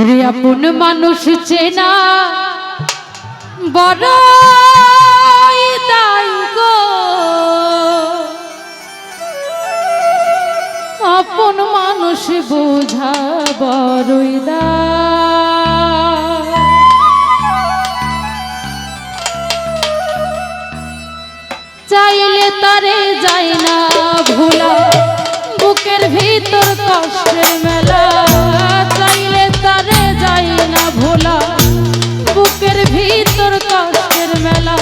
রে আপন মানুষ চেনা বড় দায় গো, আপন মানুষ বোঝা বড়ই দায়। চাইলে তারে যায় না ভোলা, বুকের ভিতর কষ্টের মেলা। চাইলে তারে যায় না ভোলা, বুকের ভিতর কষ্টের মেলা।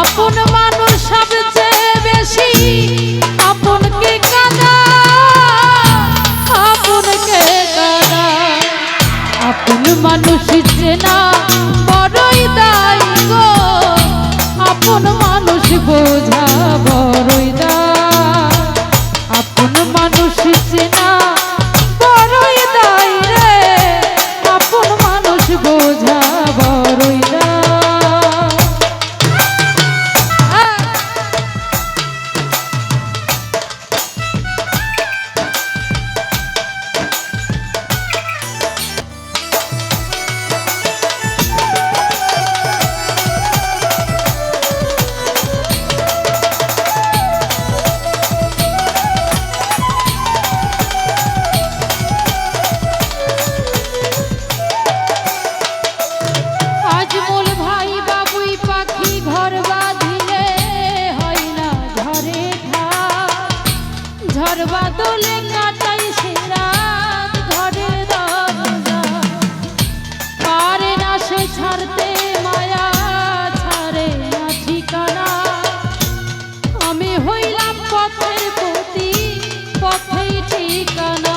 আপন মানুষ সবচেয়ে বেশি আপনকে কাঁদা, আপনকে কাঁদা। আপন মানুষ চেনা বড়ই দায় গো, আপন মানুষ বোঝা বড়ই দায়। আপন মানুষ চেনা বড়ই দায় রে, আপন মানুষ বোঝা বড়ই দায়। ঝড় বাদলে কাটাই সেরা ঘরের দরজা, পারে না সে ছাড়তে মায়া, ছাড়ে না ঠিকানা। আমি হইলাম পথের প্রতি, পথেই ঠিকানা।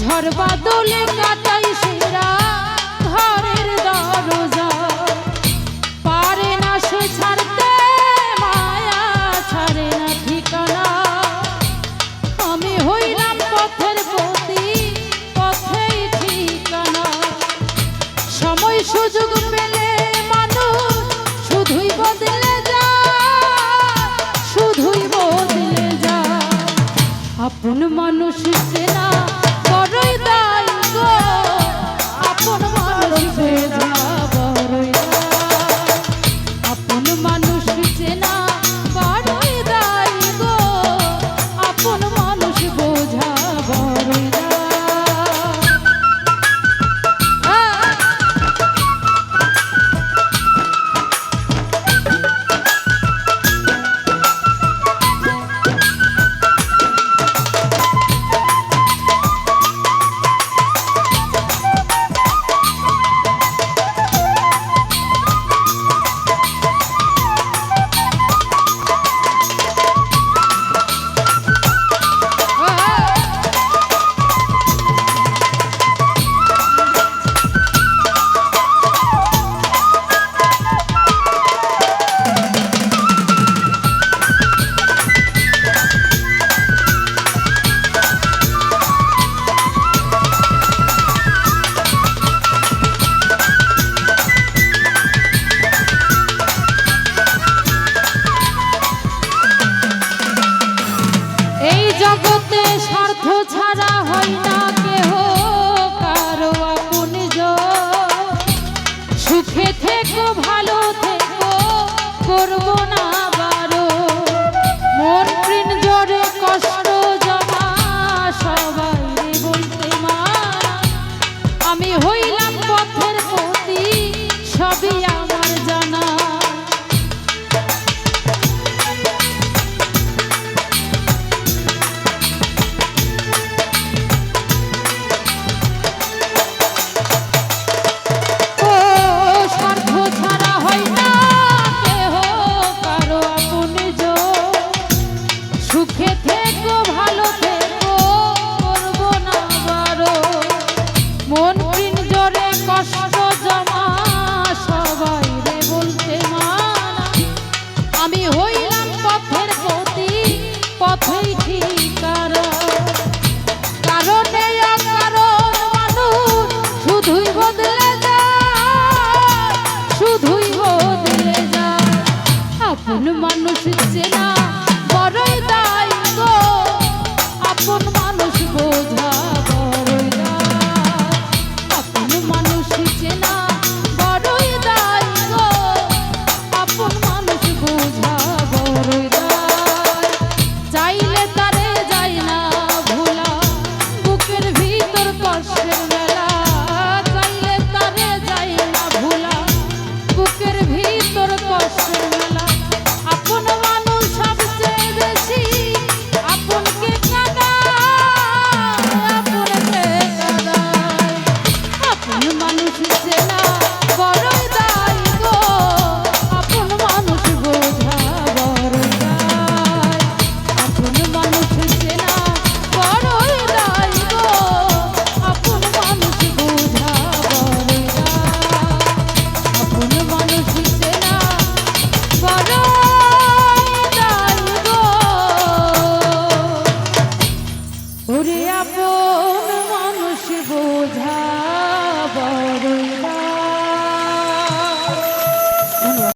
ঝড় বাদলে কাটাই সেরা ঘরের দরজা, পারে না সে ছাড়তে মায়া, ছাড়ে না ঠিকানা। আমি হইলাম পথের প্রতি, পথেই ঠিকানা। সময় সুযোগ পেলে মানুষ শুধুই বদলে যায়, শুধুই বদলে যায়। আপন মানুষ চেনা বড়ই দায় গো, আপন মানুষ বোঝা বড়ই দায়। আপন মানুষ চেনা বড়ই দায় গো, আপন মানুষ বোঝা বড়ই দায়। জগতে স্বার্থ ছাড়া হয় না কেহ কারো আপনজন। সুখে থেকো ভালো থেকো, করবো না বারো, মন প্রিণ জোরে কষ্ট